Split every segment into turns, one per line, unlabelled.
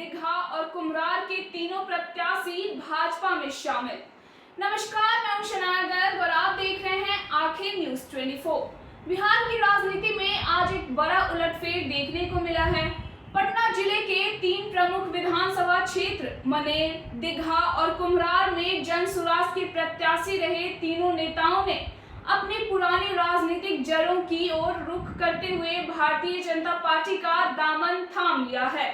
दीघा और कुम्हरार के तीनों प्रत्याशी भाजपा में शामिल। नमस्कार, मैं हूं शनाया गर्ग और आप देख रहे हैं आखिर न्यूज 24। बिहार की राजनीति में आज एक बड़ा उलटफेर देखने को मिला है। पटना जिले के तीन प्रमुख विधानसभा क्षेत्र मनेर, दीघा और कुम्हरार में जन सुराज के प्रत्याशी रहे तीनों नेताओं ने अपनी पुरानी राजनीतिक जड़ों की ओर रुख करते हुए भारतीय जनता पार्टी का दामन थाम लिया है।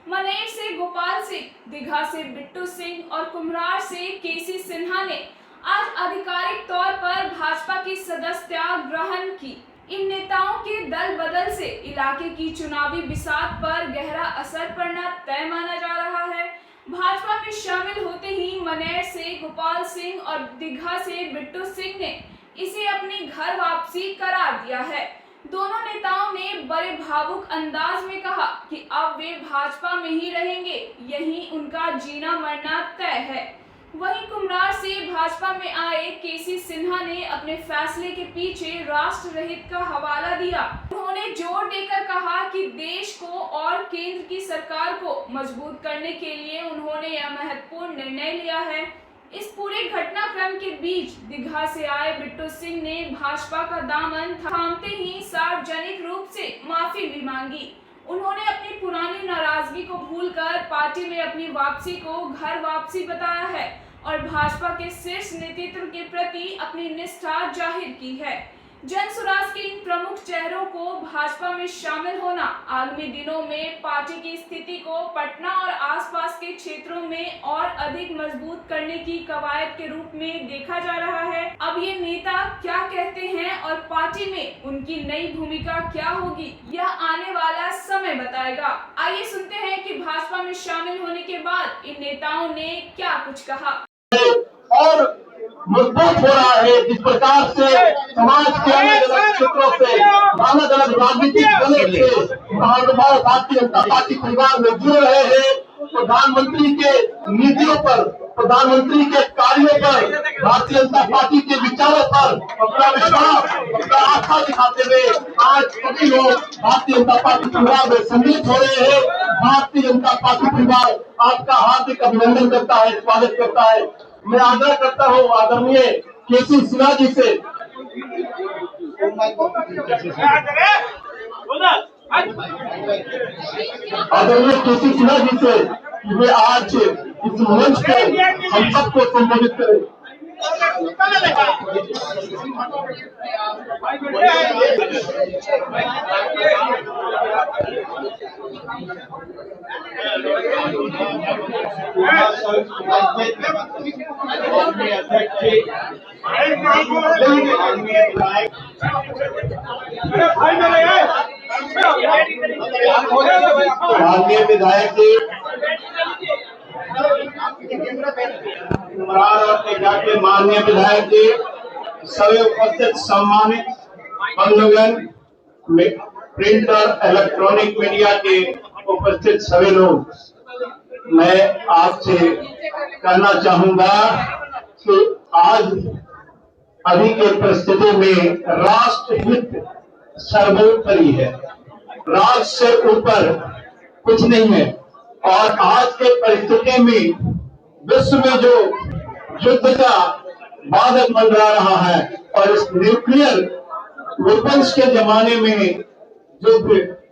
मनेर से गोपाल सिंह, दीघा से बिट्टू सिंह और कुम्हरार से केसी सिन्हा ने आज आधिकारिक तौर पर भाजपा की सदस्यता ग्रहण की। इन नेताओं के दल बदल से इलाके की चुनावी बिसात पर गहरा असर पड़ना तय माना जा रहा है। भाजपा में शामिल होते ही मनेर से गोपाल सिंह और दीघा से बिट्टू सिंह ने इसे अपनी घर वापसी करार दिया है। दोनों नेताओं ने बड़े भावुक अंदाज में कहा कि अब वे भाजपा में ही रहेंगे, यही उनका जीना मरना तय है। वहीं कुम्हरार से भाजपा में आए केसी सिन्हा ने अपने फैसले के पीछे राष्ट्र हित का हवाला दिया। उन्होंने जोर देकर कहा कि देश को और केंद्र की सरकार को मजबूत करने के लिए उन्होंने यह महत्वपूर्ण निर्णय लिया है। इस पूरे घटनाक्रम के बीच दीघा से आए बिट्टू सिंह ने भाजपा का दामन थामते ही सार्वजनिक रूप से माफी भी मांगी। उन्होंने अपनी पुरानी नाराजगी को भूलकर पार्टी में अपनी वापसी को घर वापसी बताया है और भाजपा के शीर्ष नेतृत्व के प्रति अपनी निष्ठा जाहिर की है। जन सुराज के इन प्रमुख चेहरों को भाजपा में शामिल होना आगामी दिनों में पार्टी की स्थिति को पटना और आसपास के क्षेत्रों में और अधिक मजबूत करने की कवायद के रूप में देखा जा रहा है। अब ये नेता क्या कहते हैं और पार्टी में उनकी नई भूमिका क्या होगी, यह आने वाला समय बताएगा। आइए सुनते हैं कि भाजपा में शामिल होने के बाद इन नेताओं ने क्या कुछ कहा
और मजबूत हो रहा है। जिस प्रकार से समाज के अलग अलग क्षेत्रों से अलग अलग राजनीतिक दलों से भारतीय जनता पार्टी परिवार में जुड़ रहे हैं, प्रधानमंत्री के नीतियों पर, प्रधानमंत्री के कार्यों पर, भारतीय जनता पार्टी के विचारों पर अपना विश्वास, अपना आस्था दिखाते हुए आज सभी लोग भारतीय जनता पार्टी परिवार में सम्मिलित हो रहे हैं। भारतीय जनता पार्टी परिवार आपका हार्दिक अभिनंदन करता है, स्वागत करता है। मैं आग्रह करता हूँ आदरणीय केसी सिन्हा जी से कि वे आज इस मंच पे हम सबको संबोधित करें। माननीय विधायक जी, माननीय विधायक जी, सभी उपस्थित सम्मानित बंधुगण, प्रिंट और इलेक्ट्रॉनिक मीडिया के उपस्थित सभी लोग, मैं आपसे कहना चाहूंगा कि आज अभी के परिस्थिति में राष्ट्र हित सर्वोपरि है, राष्ट्र से ऊपर कुछ नहीं है। और आज के परिस्थिति में विश्व में जो युद्ध का बाधक मंडरा रहा है और इस न्यूक्लियर वेपन्स के जमाने में युद्ध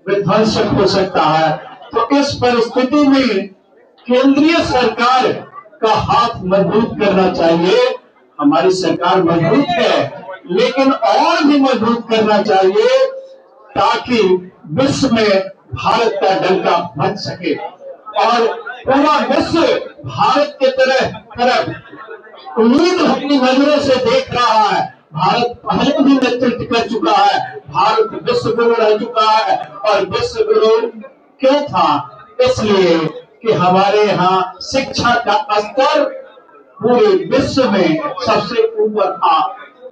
विध्वंसक हो सकता है, तो इस परिस्थिति में केंद्रीय सरकार का हाथ मजबूत करना चाहिए। हमारी सरकार मजबूत है, लेकिन और भी मजबूत करना चाहिए ताकि विश्व में भारत का डंका बच सके और पूरा विश्व भारत के तरफ उम्मीद अपनी नजरों से देख रहा है। भारत पहले भी नेतृत्व कर चुका है, भारत विश्व गुरु रह चुका है। और विश्व गुरु क्यों था? इसलिए कि हमारे यहाँ शिक्षा का स्तर पूरे विश्व में सबसे ऊपर था।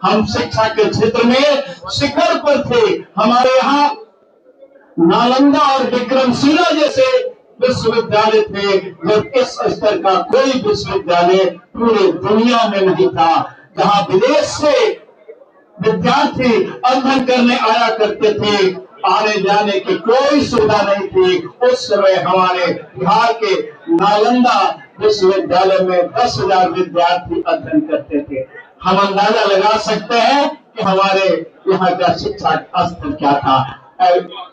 हम शिक्षा के क्षेत्र में शिखर पर थे। हमारे यहाँ नालंदा और विक्रमशिला जैसे विश्वविद्यालय थे, जब इस स्तर का कोई विश्वविद्यालय पूरी दुनिया में नहीं था। जहाँ विदेश से विद्यार्थी अध्ययन करने आया करते थे, आने जाने की कोई सुविधा नहीं थी। उस समय हमारे बिहार के नालंदा विश्वविद्यालय में 10,000 विद्यार्थी अध्ययन करते थे। हम अंदाजा लगा सकते हैं कि हमारे यहाँ का शिक्षा स्तर क्या था।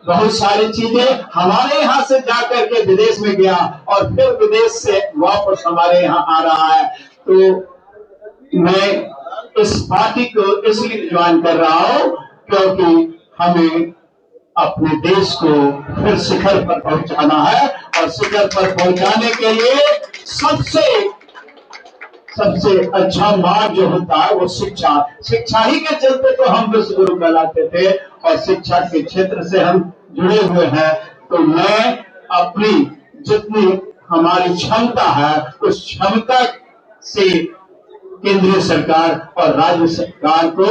बहुत सारी चीजें हमारे यहाँ से जाकर के विदेश में गया और फिर विदेश से वापस हमारे यहाँ आ रहा है। तो मैं इस पार्टी को इसलिए ज्वाइन कर रहा हूं क्योंकि हमें अपने देश को फिर शिखर पर पहुंचाना है और शिखर पर पहुंचाने के लिए सबसे अच्छा मार्ग जो होता है वो शिक्षा ही के चलते तो हम विश्व गुरु कहलाते थे और शिक्षा के क्षेत्र से हम जुड़े हुए हैं। तो मैं अपनी जितनी हमारी क्षमता है उस क्षमता से केंद्रीय सरकार और राज्य सरकार को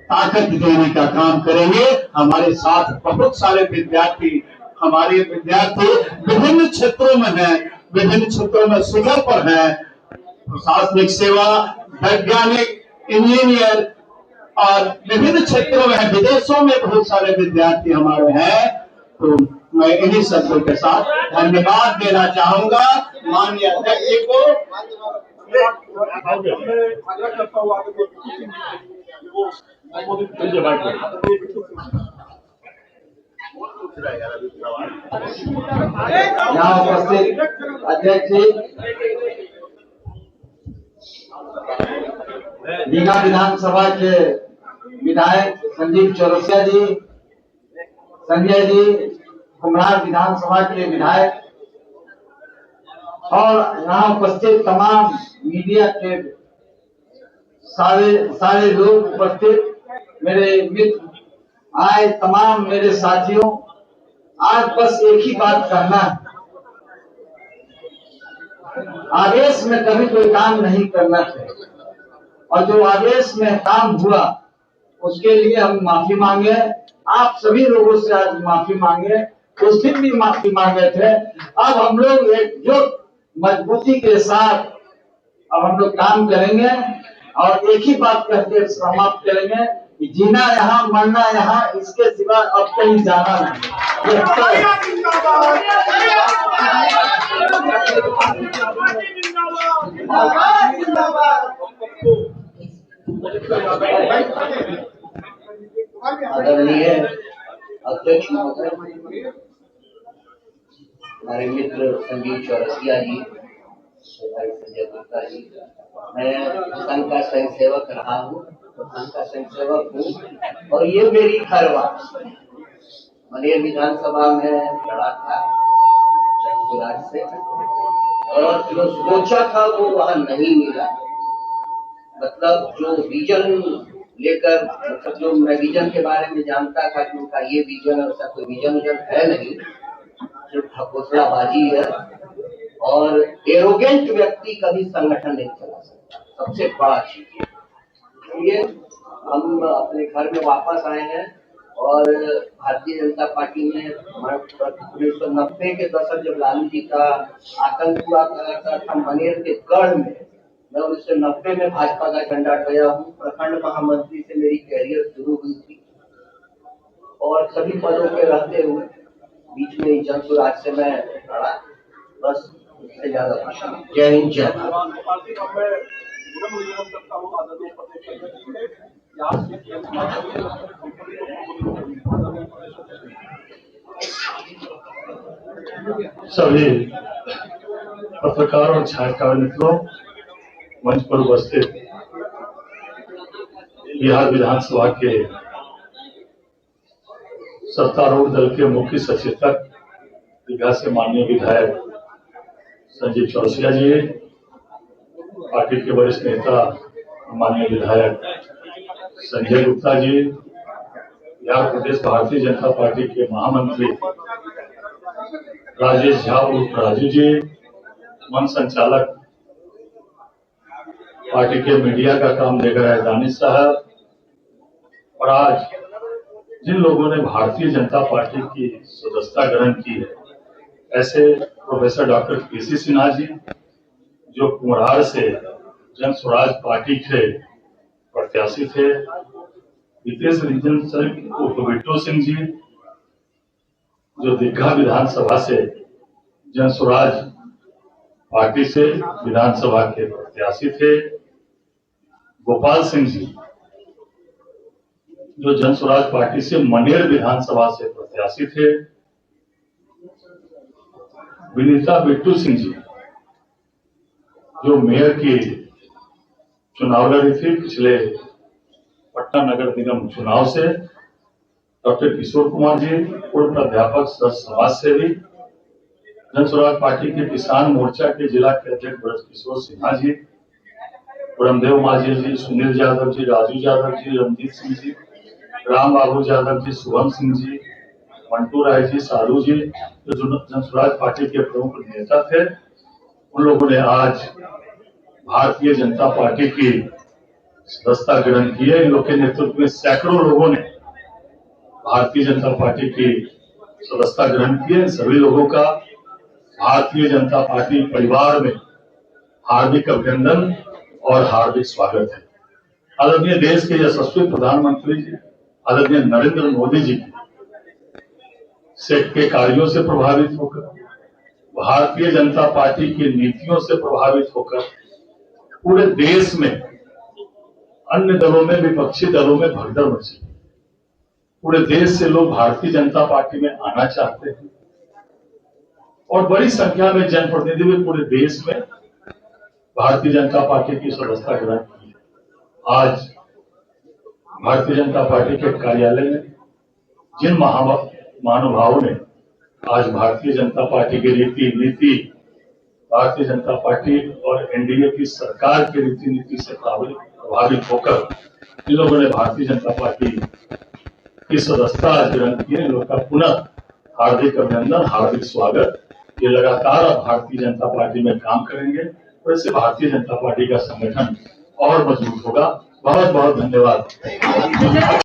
ताकत देने का काम करेंगे। हमारे साथ बहुत सारे हमारे विद्यार्थी विभिन्न क्षेत्रों में हैं, विभिन्न क्षेत्रों में शिखर पर हैं, प्रशासनिक सेवा, वैज्ञानिक, इंजीनियर और विभिन्न क्षेत्रों में है। विदेशों में बहुत सारे विद्यार्थी हमारे हैं। तो मैं इन्हीं शब्दों के साथ धन्यवाद देना चाहूंगा माननीय अध्यक्ष जी को।
यहाँ उपस्थित अध्यक्ष जी, रीगा विधानसभा के विधायक संजीव चौरसिया जी, संजय जी, कुम्हरार विधानसभा के विधायक और यहाँ उपस्थित तमाम मीडिया के सारे लोग उपस्थित, मेरे मित्र आए, तमाम मेरे साथियों, आज बस एक ही बात करना है। आदेश में कभी कोई काम नहीं करना चाहिए और जो आदेश में काम हुआ उसके लिए हम माफी मांगे। आप सभी लोगों से आज माफी मांगे, उस दिन भी माफी मांगे थे। अब हम लोग एकजुट मजबूती के साथ अब हम लोग काम करेंगे और एक ही बात करके समाप्त करेंगे कि जीना यहाँ, मरना यहाँ, इसके सिवा अब कहीं जाना नहीं।
आदरणीय अध्यक्ष महोदय, हमारे मित्र संजीव चौरसिया जी, भाई संजय गुप्ता जी, मैं संघ का स्वयं सेवक रहा हूँ, संघ का स्वयं सेवक हूँ और ये मेरी घर वापसी। मनेर विधानसभा में लड़ा था जनसुराज से और जो सोचा था वो वहाँ नहीं मिला। मतलब जो विजन लेकर, मतलब जो मैं विजन के बारे में जानता था कि उनका ये विजन, ऐसा कोई विजन है नहीं, सिर्फ ढकोसलाबाजी है और एरोगेंट व्यक्ति कभी संगठन नहीं चला सकता, सबसे बड़ा चीज। इसलिए हम अपने घर में वापस आए हैं और भारतीय जनता पार्टी में 1990 के दशक जब लालू जी का आतंक हुआ करता था मनेर के गढ़ में, मैं 1990 में भाजपा का झंडा डोया हूँ। प्रखंड महामंत्री से मेरी कैरियर शुरू हुई थी और सभी पदों पे रहते हुए बीच में जनसुराज से मैं लड़ा। बस इससे ज्यादा कुछ नहीं। जय हिंद, जय भारत।
सभी पत्रकार और छायाकार मित्रों, मंच पर उपस्थित बिहार विधानसभा के सत्तारूढ़ दल के मुख्य सचेतक दीघा से माननीय विधायक संजीव चौरसिया जी, पार्टी के वरिष्ठ नेता माननीय विधायक संजय गुप्ता जी, बिहार प्रदेश भारतीय जनता पार्टी के महामंत्री राजेश झा उर्फ राजू जी, मन संचालक पार्टी के मीडिया का काम देख रहे हैं दानिश साहब, और आज जिन लोगों ने भारतीय जनता पार्टी की सदस्यता ग्रहण की है, ऐसे professor doctor PC Sinha ji जो कुम्हरार से जन स्वराज पार्टी के प्रत्याशी थे, हितेश रंजन उर्फ बिट्टू सिंह जी, जो दीघा विधानसभा से जन स्वराज पार्टी से विधानसभा के प्रत्याशी थे। गोपाल सिंह जी, जो जन स्वराज पार्टी से मनेर विधानसभा से प्रत्याशी थे। विनीता बिट्टू सिंह जी, जो मेयर की चुनाव लड़ी थी पिछले पटना नगर निगम चुनाव से। डॉक्टर किशोर कुमार जी, पूर्व प्राध्यापक समाज सेवी, जन स्वराज पार्टी के किसान मोर्चा के जिला के अध्यक्ष ब्रज किशोर सिन्हा जी, ब्रह्मदेव माझी जी, सुनील यादव जी, राजू यादव जी, रंजीत सिंह जी, राम बाबू यादव जी, शुभम सिंह जी, मंटू राय जी, साधु जी, जो जन स्वराज पार्टी के प्रमुख नेता थे, उन लोगों ने आज भारतीय जनता पार्टी की सदस्यता ग्रहण की है। इन लोग के नेतृत्व में सैकड़ों लोगों ने भारतीय जनता पार्टी की सदस्यता ग्रहण की है। सभी लोगों का भारतीय जनता पार्टी परिवार में हार्दिक अभिनंदन और हार्दिक स्वागत है। आदरणीय देश के यशस्वी प्रधानमंत्री जी आदरणीय नरेंद्र मोदी जी के कार्यों से प्रभावित होकर, भारतीय जनता पार्टी की नीतियों से प्रभावित होकर पूरे देश में अन्य दलों में, विपक्षी दलों में भगदड़ मची। पूरे देश से लोग भारतीय जनता पार्टी में आना चाहते हैं और बड़ी संख्या में जनप्रतिनिधि भी पूरे देश में भारतीय जनता पार्टी की सदस्यता ग्रहण की। आज भारतीय जनता पार्टी के कार्यालय में जिन महानुभावों ने आज भारतीय जनता पार्टी की रीति नीति, भारतीय जनता पार्टी और एनडीए की सरकार की रीति नीति से प्रभावित होकर इन लोगों ने भारतीय जनता पार्टी की सदस्यता ग्रहण की है, इन लोगों का पुनः हार्दिक अभिनंदन, हार्दिक स्वागत। ये लगातार अब भारतीय जनता पार्टी में काम करेंगे और इससे भारतीय जनता पार्टी का संगठन और मजबूत होगा। बहुत बहुत धन्यवाद।